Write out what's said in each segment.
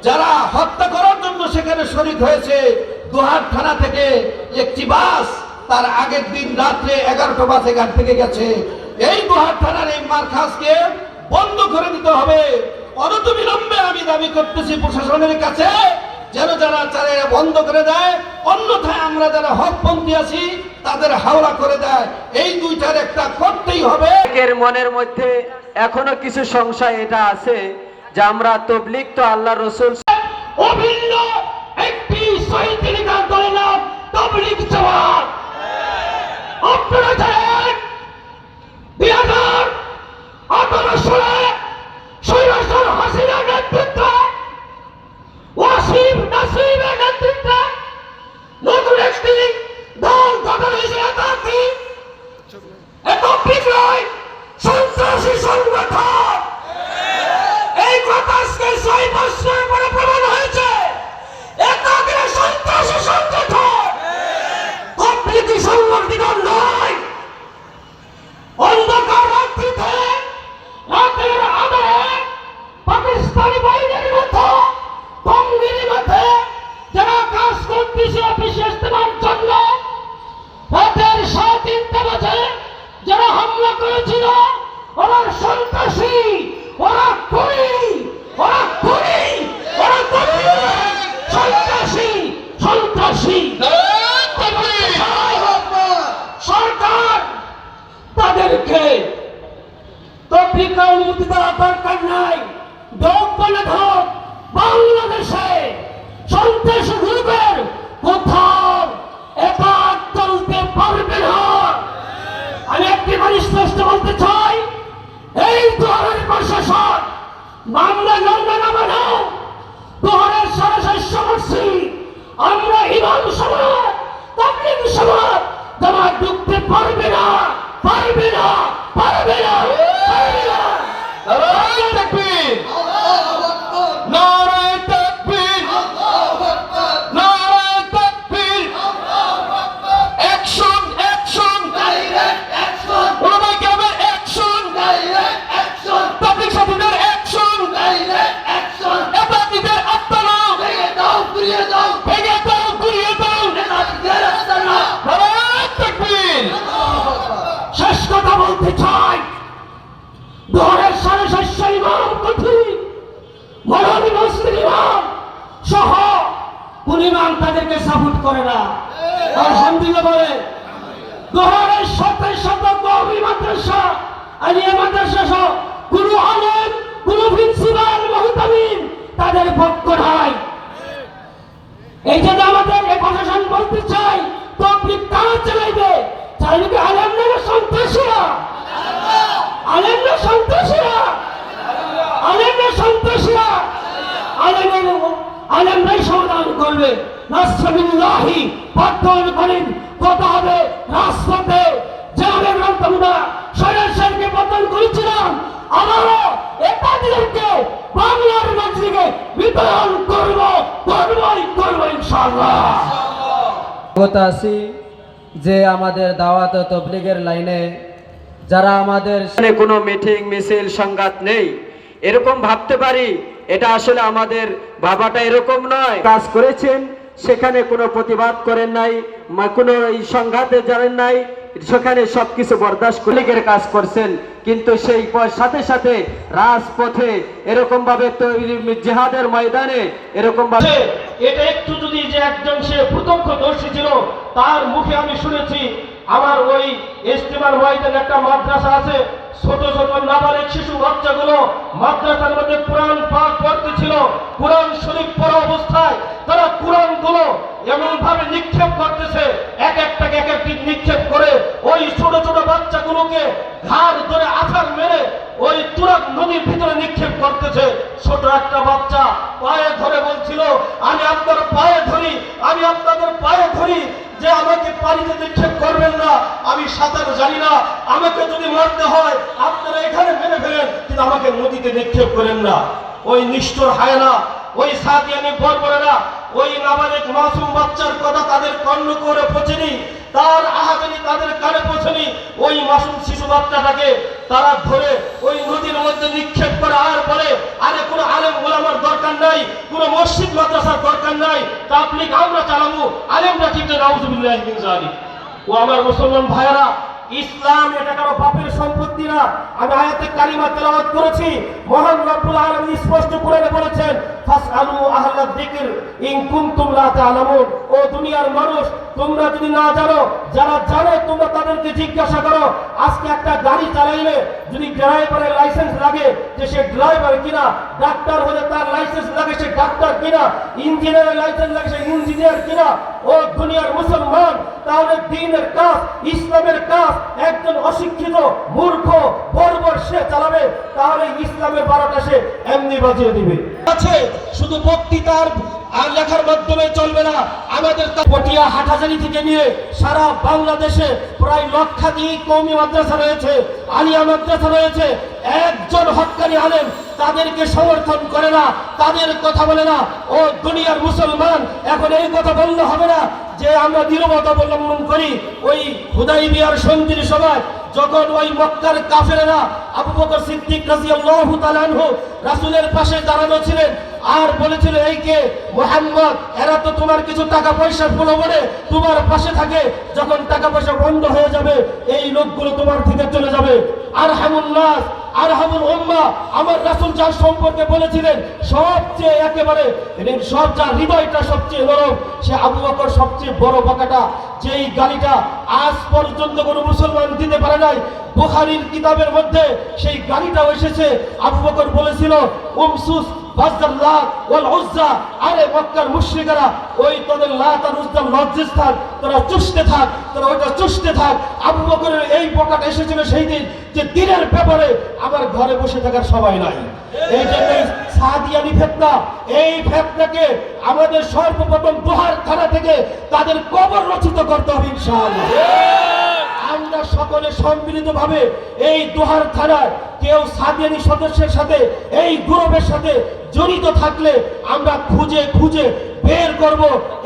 যারা হত্যা করার জন্য সেখানে শরীক হয়েছে। দোহার থানা থেকে একটি বাস তার আগের দিন রাত্রে 11টা বাস এখান থেকে গেছে। এই দোহার থানার এই মার্কাজকে বন্ধ করে দিতে হবে। অনতিবিলম্বে আমি দাবি করতেছি প্রশাসনের কাছে যেন যারা বন্ধ করে দেয়, অন্যথায় আমরা যারা হকপন্থী আছি তাদের হাওলা করে দেয়। এই দুইটার একটা করতেই হবে। এর মনের মধ্যে এখনো কিছু সংশয় এটা আছে যে আমরা তবলিগ তো আল্লাহ রসুল অভিন্ন একটি শহীদ দলের নাম তবলিগ জামাত। আপনারা জানেন 2018 সালে স্বৈরাচার হাসিনার নেতৃত্বে ওয়াসিম নাসিমের নেতৃত্বে নতুন একটি দল গঠন হয়েছে। তবলিগ নয়, সন্ত্রাসী সংগঠন। এই কথা আজকে 6 বছর পরে প্রমাণ হয়েছে। একাগ্র সন্ত্রাসী সংগঠন, তবলিগ সংগঠিত নয়। অন্ধকার রাত্রিতে রাতের আধারে পাকিস্তানি বাহিনীর মতো টঙ্গির মধ্যে যারা কাজ করতেছে অফিসে ইস্তেমার জন্য, রাতের 3:30 বাজে যারা হামলা করেছিল ওরা সন্ত্রাসী, ওরা খুনি, ওরা খুনি, ওরা সন্ত্রাসী, সন্ত্রাসী। সরকার তাদেরকে তবলিগের অনুমতি দেওয়ার দরকার নাই। যোগ বলে হোক বাংলাদেশে সন্ত্রাসী গ্রুপের কোথাও একাক চলতে পারবে না। আমি একটি স্পষ্ট বলতে চাই, এই দোহারের প্রশাসন মামলা লড়বে না মানো। দোহারের সরাসরি সমস্যা আমরা ইমাম সমাজ, তবলিগ সমাজ জামাত ঢুকতে পারবে না, পারবে না, পারবে না, পারবে না। নারায়ে তাকবীর, নারায়ে তাকবীর, নারায়ে তাকবীর। Action, action, direct action. ওলামায়ে কেরামের অ্যাকশন, ডাইরেক্ট অ্যাকশন। তবলিগ সাথীদের অ্যাকশন, ডাইরেক্ট অ্যাকশন। এবাদীদের আত্মনা ভেঙে দাও, গুড়িয়ে দাও, ভেঙে দাও, গুড়িয়ে দাও। নেতাদের আত্মনা। নারায়ে তাকবীর। শেষ কথা বলতে চাই, দোহারের সর্বশ্রেষ্ঠ ইমাম কঠিন মৌলভী মুসলিম ইমাম সহ কোন ইমাম তাদেরকে সাপোর্ট করে না। আলহামদুলিল্লাহ বলে দোহারের সাথে সাথে কওমি মাদ্রাসা, আলিয়া মাদ্রাসা সহ কোন আলেম, কোন প্রিন্সিপাল, মুহতামিম তাদের পক্ষ নাই। এই জন্য আমাদের এই প্রশাসন বলতে চাই, তবলিগ কারা চালাইবে? চালাইবে আলেম না সন্ত্রাসীরা? আলেম না সন্ত্রাসীরা? আলেম না সন্ত্রাসীরা? আলেমরাই সমাধান করবে। নাসবিল্লাহি পাঠন করেন কথা হবে রাজপথে। যে আলেম আমরা সরাসরি পতন করেছিলাম, আমারও একাধিককে বাংলার মাঝিকে বিতরণ করব, করব ইনশাআল্লাহ। কথা আছি যে আমাদের দাওয়াত ও তবলিগের লাইনে যারা আমাদের কোনো মিটিং মিছিল সংঘাত নেই এরকম ভাবতে পারি, এটা আসলে আমাদের ভাবাটা এরকম নয়। কাজ করেছেন সেখানে কোনো প্রতিবাদ করেন নাই, কোনো সংঘাতে জানেন নাই, সেখানে সবকিছু বরদাস্ত করে কাজ করছেন। কিন্তু সেই সাথে সাথে রাজপথে এরকম ভাবে জিহাদের ময়দানে এরকম ভাবে এটা একটু যদি যে একজন সে প্রত্যক্ষদর্শী ছিল তার মুখে আমি শুনেছি, আমার ওই ইস্তেমার ময়দানে একটা মাদ্রাসা আছে, ছোট ছোট নাবালিক শিশু বাচ্চাগুলো মাদ্রাসার মধ্যে কোরআন পাঠ পড়তেছিল। কোরআন শরীফ পড়া অবস্থায় তারা কোরআন গুলো এমন ভাবে নিক্ষেপ করতেছে, এক একটাকে এক একটি নিক্ষেপ করে ওই ছোট ছোট বাচ্চাগুলোকে ঘাড় ধরে আছাড় মেরে ওই তুরাগ নদীর ভিতরে নিক্ষেপ করতেছে। ছোট একটা বাচ্চা পায়ে ধরে বলছিল, আমি আপনার পায়ে ধরি, আমি আপনাদের পায়ে ধরি, যে আমাকে পানিতে নিক্ষেপ করবেন না, আমি সাঁতার জানি না, আমাকে যদি মারতে হয় আপনারা এখানে মেরে ফেলেন, কিন্তু আমাকে নদীতে নিক্ষেপ করেন না। ওই নিষ্ঠুর হায়না, ওই সাদিয়ানি বর্বরেরা ওই নাবালিক মাসুম বাচ্চার কথা তাদের কর্ণ করে পৌঁছেনি, তার আহাজারি তাদের কানে পৌঁছেনি। ওই মাসুম শিশু বাচ্চাটাকে তারা ধরে ওই নদীর মধ্যে নিক্ষেপ করে আর বলে আরে কোনো আলেম ওলামার দরকার নাই, কোনো মসজিদ মাদ্রাসার দরকার নাই, তাবলীগ আমরা চালাবো, আলেমরা চিন্তা নাউজুবিল্লাহি মিন যালিক। ও আমার মুসলমান ভাইয়েরা, ইসলাম এটা কারো বাপের সম্পত্তি না। আমি আয়াতে কালিমা তেলাওয়াত করেছি, মহান রব্বুল আলামিন স্পষ্ট কোরআনে বলেছেন ফাসআলু আহলাদ যিকর ইন কুনতুম লা তা'লামুন। ও দুনিয়ার মানুষ, তোমরা যদি না জানো, যারা জানে তোমরা তাদেরকে জিজ্ঞাসা করো। আজকে একটা গাড়ি চালাইলে যদি ড্রাইভারের লাইসেন্স লাগে যে সে ড্রাইভার কিনা, ডাক্তার হলে তার লাইসেন্স লাগে সে ডাক্তার কিনা, ইঞ্জিনিয়ারের লাইসেন্স লাগে সে ইঞ্জিনিয়ার কিনা। ও দুনিয়ার মুসলমান, তাহলে দ্বীনের কাজ, ইসলামের কাজ একজন অশিক্ষিত মূর্খ বর্বর সে চালাবে, তাহলে ইসলামের বারোটা সে এমনি বাজিয়ে দিবে। আছে শুধু বক্তৃতার আর লেখার মাধ্যমে চলবে না, আমাদের পটিয়া হাটহাজারী থেকে নিয়ে সারা বাংলাদেশে প্রায় লক্ষাধিক কওমি মাদ্রাসা রয়েছে, আলিয়া মাদ্রাসা রয়েছে। একজন হক্কানি আলেম তাদেরকে সমর্থন করে না, তাদের কথা বলে না। ও দুনিয়ার মুসলমান, এখন এই কথা বললে হবে না যে আমরা নীরবতা অবলম্বন করি। ওই হুদাইবিয়ার সন্ধির সময় যখন ওই মক্কার কাফেরেরা আবু বকর সিদ্দিক রাদিয়াল্লাহু তাআলা আনহু রাসূলের পাশে দাঁড়ানো ছিলেন আর বলেছিল এই কে মুহাম্মদ, এরা তো তোমার কিছু টাকা পয়সা প্রলোভনে তোমার পাশে থাকে, যখন টাকা পয়সা বন্ধ হয়ে যাবে এই লোকগুলো তোমার থেকে চলে যাবে। আরহামুন নাস আরহামুল উম্মাহ, আমার রাসূল যার সম্পর্কে বলেছিলেন সবচেয়ে একেবারে সব যার হৃদয়টা সবচেয়ে নরম, সে আবু বকর সবচেয়ে বড় বাকাটা। যেই গালিটা আজ পর্যন্ত কোনো মুসলমান দিতে পারে নাই। বুখারীর কিতাবের মধ্যে সেই গালিটাও এসেছে। আবু বকর বলেছিল উমসুস বাজদাল্লাহ ওয়াল উজ্জা, আরে মক্কার মুশরিকরা ওই তোদের লাত আর উজ্জার লজ্জাস্থান, তোরা চুষতে থাক, তোরা ওইটা চুষতে থাক। আবু বকরের এই বকাটা এসেছিল সেই দিন যে দিনের ব্যাপারে আমার ঘরে বসে থাকার সময় নাই। এই জন্য সাদিয়ানি ফিতনা, এই ফিতনাকে আমাদের সর্বপ্রথম দোহার থানা থেকে তাদের কবর রচিত করতে হবে ইনশাআল্লাহ। আমরা সকলে সম্মিলিতভাবে এই দোহার থানার কেউ সাদিয়ানি সদস্যের সাথে এই গ্রুপের সাথে জড়িত থাকলে আমরা খুঁজে খুঁজে বের করব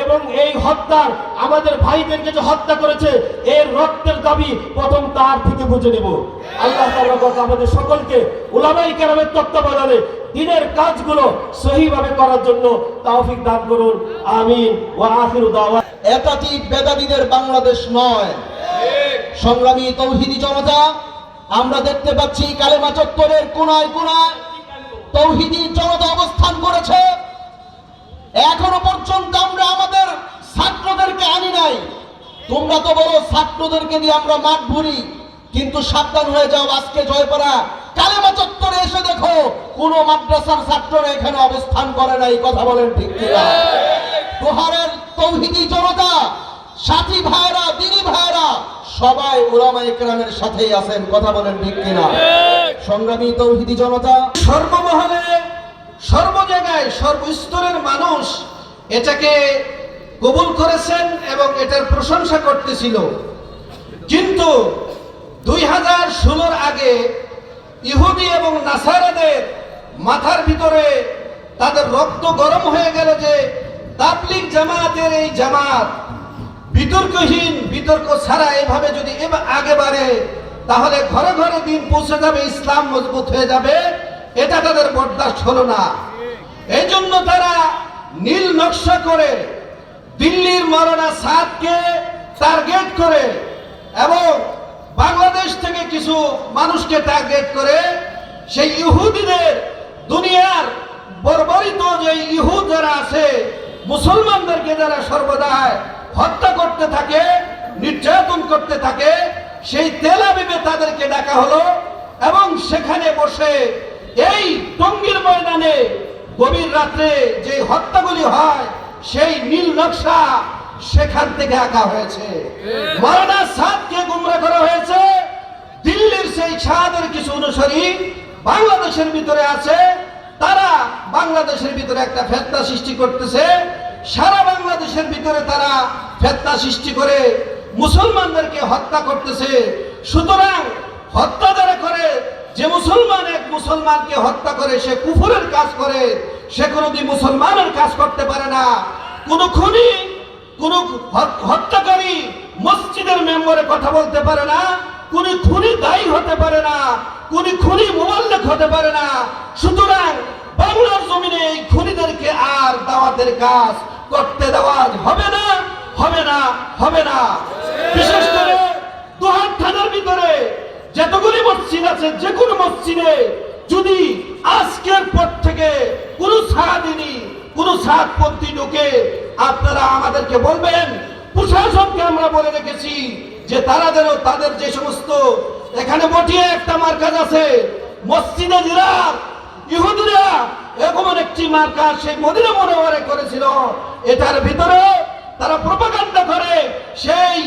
এবং এই হত্যার আমাদের ভাইদেরকে যে হত্যা করেছে এর রক্তের দাবি প্রথম তার থেকে বুঝে নেব। আল্লাহ তাআলা আমাদের সকলকে উলামায়ে কেরামের তত্ত্বাবধানে দ্বীনের কাজগুলো সহিভাবে করার জন্য তৌফিক দান করুন, আমিন। ওয়া আখিরু দাওয়া। একাধিক বেদাবিদের বাংলাদেশ নয়। সংগ্রামী তৌহিদি জনতা, আমরা দেখতে পাচ্ছি কালেমা চত্বরের কোনায় কোনায় তৌহিদি জনতা অবস্থান করেছে। এখনো পর্যন্ত আমরা আমাদের ছাত্রদেরকে আনি নাই। তোমরা তো বলো ছাত্রদেরকে দিয়ে আমরা মাঠ ভরি, কিন্তু সাবধান হয়ে যাও, আজকে জয়পাড়া কালেমা চত্বরে এসে দেখো কোন মাদ্রাসার ছাত্ররা এখানে অবস্থান করে নাই। কথা বলেন ঠিক কিনা? দোহারের তৌহিদি জনতা, সাথী ভাইরা, দ্বীনি ভাইরা সবাই উলামায়ে কেরামের সাথেই আছেন। কথা বলেন ঠিক কিনা? সংগ্রামী তৌহিদি জনতা, সর্বমহলে সর্ব জায়গায় সর্বস্তরের মানুষ এটাকে কবুল করেছেন এবং এটার প্রশংসা করতেছিল। কিন্তু 2016 আগে ইহুদি এবং নাসারাদের মাথার ভিতরে তাদের রক্ত গরম হয়ে গেল যে তাবলীগ জামাতের এই জামাত বিতর্কহীন, বিতর্ক ছাড়া এভাবে যদি আগে বাড়ে তাহলে ঘরে ঘরে দিন পৌঁছে যাবে, ইসলাম মজবুত হয়ে যাবে। এটা তাদের বরদাস্ত হলো না। এই জন্য তারা নীল নকশা করে দিল্লির মাওলানা সাদকে টার্গেট করে এবং বাংলাদেশ থেকে কিছু মানুষকে টার্গেট করে সেই ইহুদিদের, দুনিয়ার বর্বরিত যে ইহুদ যারা আছে মুসলমানদেরকে যারা সর্বদাই হত্যা করতে থাকে, নির্যাতন করতে থাকে, সেই তেল আবিবে তাদেরকে ডাকা হলো এবং সেখানে বসে এই টঙ্গীর ময়দানে গভীর রাত্রে যে হত্যাগুলি হয় সেই নীল নকশা সেখান থেকে আঁকা হয়েছে। মাওলানা সাদকে গুমরা করা হয়েছে। দিল্লির সেই সাদের কিছু অনুসারী বাংলাদেশের ভিতরে আছে, তারা বাংলাদেশের ভিতরে একটা ফিতনা সৃষ্টি করতেছে। সারা বাংলাদেশের ভিতরে তারা ফিতনা সৃষ্টি করে মুসলমানদেরকে হত্যা করতেছে। সুতরাং হত্যা যারা করে, যে মুসলমান এক মুসলমানকে হত্যা করে সে কুফরের কাজ করে, সে কোনোদিন মুসলমানের কাজ করতে পারে না। কোন খুনি, কোন হত্যাকারী মসজিদের মেম্বারে কথা বলতে পারে না, কোন খুনি দায়ী হতে পারে না, কোন খুনি মোবাল্লেক হতে পারে না। সুতরাং বাংলার জমিনে এই খুনিদেরকে আর দাওয়াতের কাজ করতে দেওয়া হবে না, হবে না, হবে না। বিশেষ করে দোহার থানার ভিতরে যতগুলি মসজিদ আছে, যে কোনো মসজিদে যদি আজকের পর থেকে কোনো সাহাদিনী, কোনো সাতপন্থী ঢুকে, আপনারা আমাদেরকে বলবেন। প্রশাসনকে আমরা বলে রেখেছি যে তারা যেন তাদের যে সমস্ত, এখানে বটিয়ে একটা মার্কাজ আছে মসজিদে জিরাত, ইহুদিরা এরকম একটি মার্কাজ সেই মদিনা মুনাওয়ারায় করেছিল, এটার ভিতরে তারা প্রোপাগান্ডা করে সেই